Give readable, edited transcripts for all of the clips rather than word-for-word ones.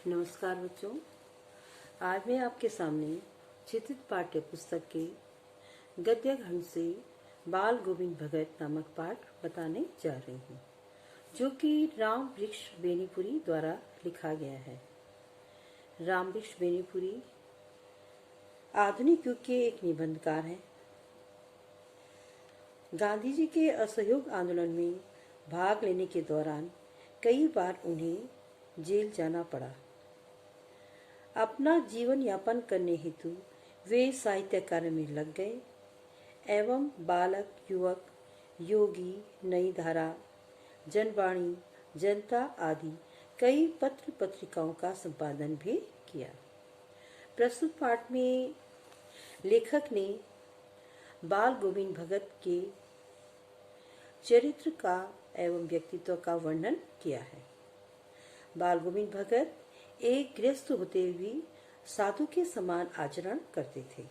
नमस्कार बच्चों, आज मैं आपके सामने चित्रित पाठ्य पुस्तक के गद्य खंड से बाल गोविंद भगत नामक पाठ बताने जा रही हूँ, जो कि राम वृक्ष बेनीपुरी द्वारा लिखा गया है। राम वृक्ष बेनीपुरी आधुनिक युग के एक निबंधकार हैं। गांधी जी के असहयोग आंदोलन में भाग लेने के दौरान कई बार उन्हें जेल जाना पड़ा। अपना जीवन यापन करने हेतु वे साहित्य कार्य में लग गए एवं बालक, युवक, योगी, नई धारा, जनवाणी, जनता आदि कई पत्र पत्रिकाओं का संपादन भी किया। प्रस्तुत पाठ में लेखक ने बाल गोविंद भगत के चरित्र का एवं व्यक्तित्व का वर्णन किया है। बाल गोविंद भगत एक गृहस्थ होते हुए साधु के समान आचरण करते थे।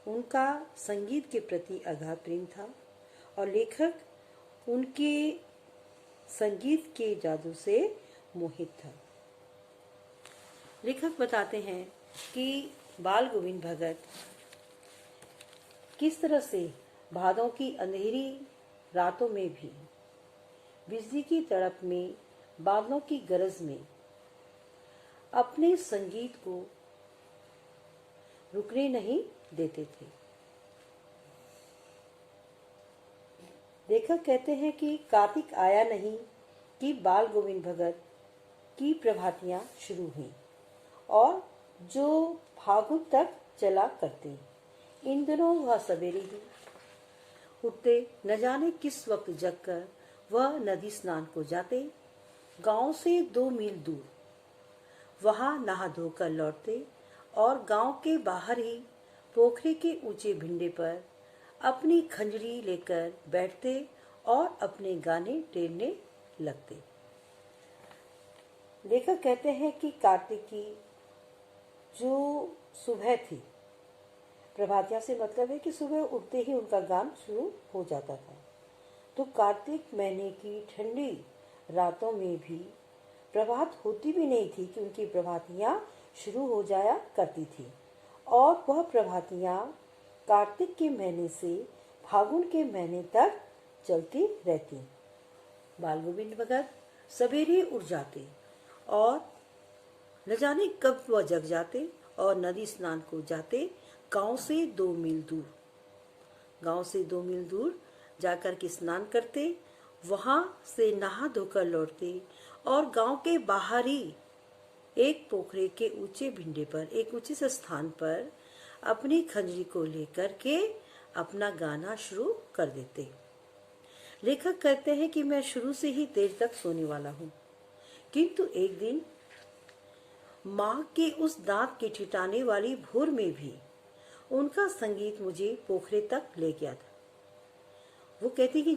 उनका संगीत के प्रति अगाध प्रेम था और लेखक उनके संगीत के जादू से मोहित था। लेखक बताते हैं कि बाल गोविंद भगत किस तरह से भादों की अंधेरी रातों में भी बिजली की तड़प में, बादलों की गरज में अपने संगीत को रुकने नहीं देते थे। लेखक कहते हैं कि कार्तिक आया नहीं कि बाल गोविंद भगत की प्रभातियां शुरू हुई और जो फागुन तक चला करते। इन दिनों वह सवेरे ही उठते, न जाने किस वक्त जगकर वह नदी स्नान को जाते। गांव से 2 मील दूर वहां नहा धोकर लौटते और गांव के बाहर ही पोखरे के ऊंचे भिंडे पर अपनी खंजरी लेकर बैठते और अपने गाने टेरने लगते। लेखक कहते हैं कि कार्तिक की जो सुबह थी, प्रभातिया से मतलब है कि सुबह उठते ही उनका गान शुरू हो जाता था। तो कार्तिक महीने की ठंडी रातों में भी प्रभात होती भी नहीं थी कि उनकी प्रभातियां शुरू हो जाया करती थी और वह प्रभातियां कार्तिक के महीने से फागुन के महीने तक चलती रहती। बाल गोविंद भगत सवेरे उठ जाते और न जाने कब वह जग जाते और नदी स्नान को जाते। गांव से 2 मील दूर जाकर के स्नान करते, वहां से नहा धोकर लौटते और गांव के बाहर ही एक पोखरे के ऊंचे भिंडे पर, एक ऊंचे से स्थान पर अपनी खंजरी को लेकर के अपना गाना शुरू कर देते। लेखक कहते हैं कि मैं शुरू से ही देर तक सोने वाला हूँ, किंतु एक दिन माँ के उस दांत के ठिठाने वाली भोर में भी उनका संगीत मुझे पोखरे तक ले गया था। वो कहती कि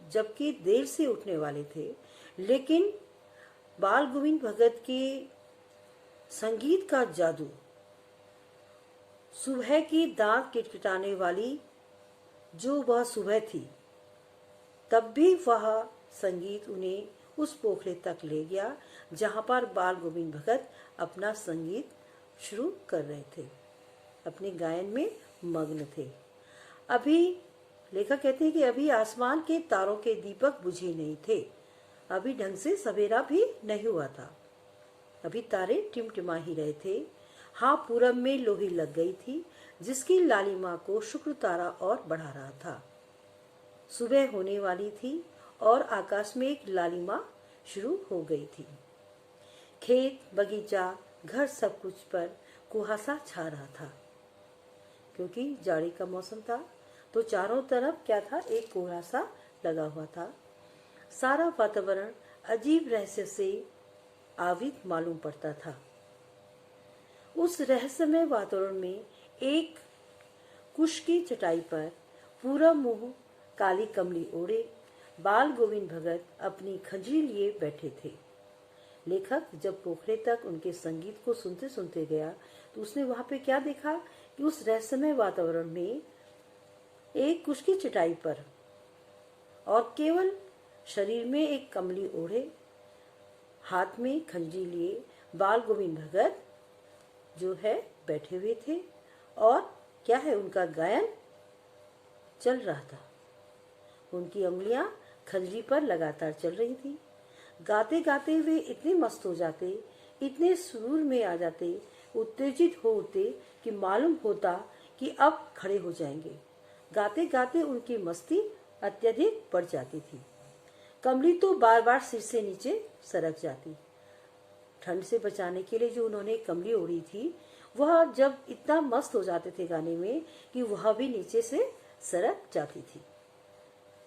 जबकि देर से उठने वाले थे, लेकिन बाल गोविंद भगत के संगीत का जादू, सुबह की दांत किटकिटाने वाली जो वह सुबह थी, तब भी वह संगीत उन्हें उस पोखरे तक ले गया जहां पर बाल गोविंद भगत अपना संगीत शुरू कर रहे थे, अपने गायन में मग्न थे। अभी लेखक कहते हैं कि अभी आसमान के तारों के दीपक बुझे नहीं थे, अभी ढंग से सवेरा भी नहीं हुआ था, अभी तारे टिमटिमा ही रहे थे। हाँ, पूरब में लोही लग गई थी जिसकी लालिमा को शुक्र तारा और बढ़ा रहा था। सुबह होने वाली थी और आकाश में एक लालिमा शुरू हो गई थी। खेत, बगीचा, घर, सब कुछ पर कुहासा छा रहा था क्योंकि जाड़ी का मौसम था। तो चारों तरफ क्या था, एक कोहरा सा लगा हुआ था। सारा वातावरण अजीब रहस्य से आवृत मालूम पड़ता था। उस रहस्यमय वातावरण में एक कुश की चटाई पर पूरा मुंह काली कमली ओढ़े बाल गोविंद भगत अपनी खंजरी लिए बैठे थे। लेखक जब पोखरे तक उनके संगीत को सुनते सुनते गया तो उसने वहां पे क्या देखा कि उस रहस्यमय वातावरण में एक कुश की चटाई पर और केवल शरीर में एक कमली ओढ़े हाथ में खंजरी लिए बाल गोविंद भगत जो है बैठे हुए थे और क्या है उनका गायन चल रहा था। उनकी उंगलियां खंजरी पर लगातार चल रही थी। गाते गाते वे इतने मस्त हो जाते, इतने सुरूर में आ जाते, उत्तेजित हो उठते कि मालूम होता कि अब खड़े हो जाएंगे। गाते गाते उनकी मस्ती अत्यधिक बढ़ जाती थी। कमली तो बार बार सिर से नीचे सरक जाती। ठंड से बचाने के लिए जो उन्होंने कमली ओढ़ी थी, वह जब इतना मस्त हो जाते थे गाने में कि वह भी नीचे से सरक जाती थी।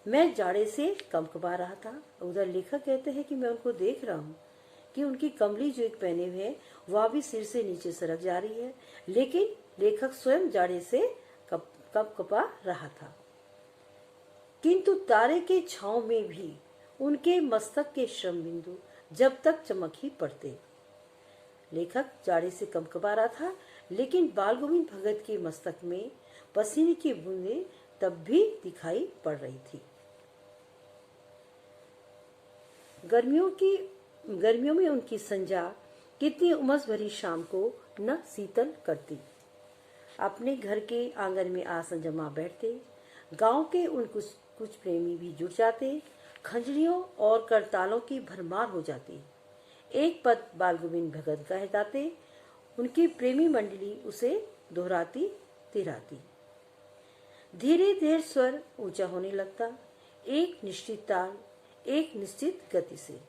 मैं जाड़े से कंपकपा रहा था। उधर लेखक कहते हैं कि मैं उनको देख रहा हूँ कि उनकी कमली जो एक पहने हुए है वह भी सिर से नीचे सरक जा रही है, लेकिन लेखक स्वयं जाड़े से कंपकपा रहा था। किंतु तारे के छांव में भी उनके मस्तक के श्रम बिंदु जब तक चमक ही पड़ते। लेखक जाड़े से कंपकपा रहा था, लेकिन बाल गोविंद भगत के मस्तक में पसीने की बूंदें तब भी दिखाई पड़ रही थी। गर्मियों में उनकी संध्या कितनी उमस भरी शाम को न शीतल करती। अपने घर के आंगन में आसन जमा बैठते। गांव के उन कुछ प्रेमी भी जुट जाते। खंजरियों और करतालों की भरमार हो जाती। एक पद बाल गोविंद भगत गाह जाते। उनकी प्रेमी मंडली उसे दोहराती तिराती। धीरे धीरे स्वर ऊंचा होने लगता, एक निश्चित ताल, एक निश्चित गति से।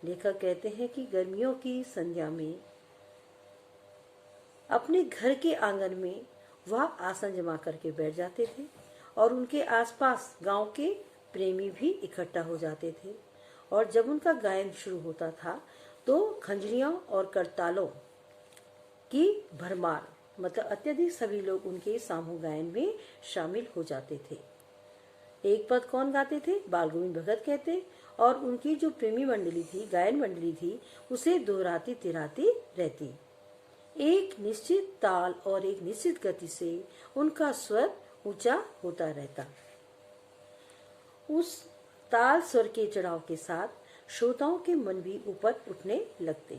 लेखक कहते हैं कि गर्मियों की संध्या में अपने घर के आंगन में वह आसन जमा करके बैठ जाते थे और उनके आसपास गांव के प्रेमी भी इकट्ठा हो जाते थे। और जब उनका गायन शुरू होता था तो खंजरियों और करतालों की भरमार, मतलब अत्यधिक सभी लोग उनके सामूहिक गायन में शामिल हो जाते थे। एक पद कौन गाते थे? बाल गोविंद भगत कहते, और उनकी जो प्रेमी मंडली थी, गायन मंडली थी, उसे दोहराती तिराती रहती। एक निश्चित ताल और एक निश्चित गति से उनका स्वर ऊंचा होता रहता। उस ताल स्वर के चढ़ाव के साथ श्रोताओं के मन भी ऊपर उठने लगते।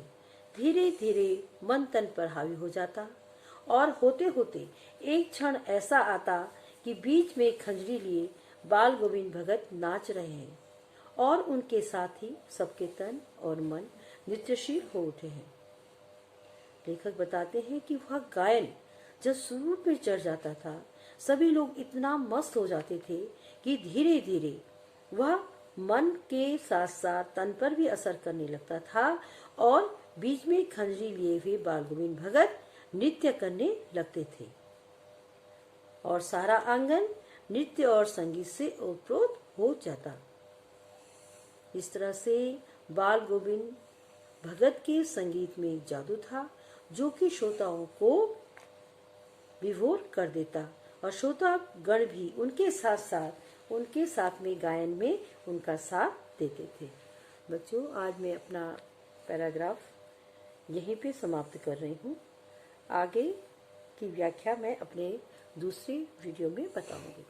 धीरे धीरे मन तन पर हावी हो जाता और होते होते एक क्षण ऐसा आता कि बीच में खंजरी लिए बाल गोविंद भगत नाच रहे हैं और उनके साथ ही सबके तन और मन नृत्यशील हो उठे हैं। लेखक बताते हैं कि वह गायन जब सुरूर पे चढ़ जाता था, सभी लोग इतना मस्त हो जाते थे कि धीरे धीरे वह मन के साथ साथ तन पर भी असर करने लगता था और बीच में खंजरी लिए हुए बाल गोविंद भगत नृत्य करने लगते थे और सारा आंगन नृत्य और संगीत से ओतप्रोत हो जाता। इस तरह से बाल गोविंद भगत के संगीत में एक जादू था जो कि श्रोताओं को विभोर कर देता और श्रोता गण भी उनके साथ में गायन में उनका साथ देते थे। बच्चों, आज मैं अपना पैराग्राफ यहीं पे समाप्त कर रही हूँ। आगे की व्याख्या मैं अपने दूसरे वीडियो में बताऊंगी।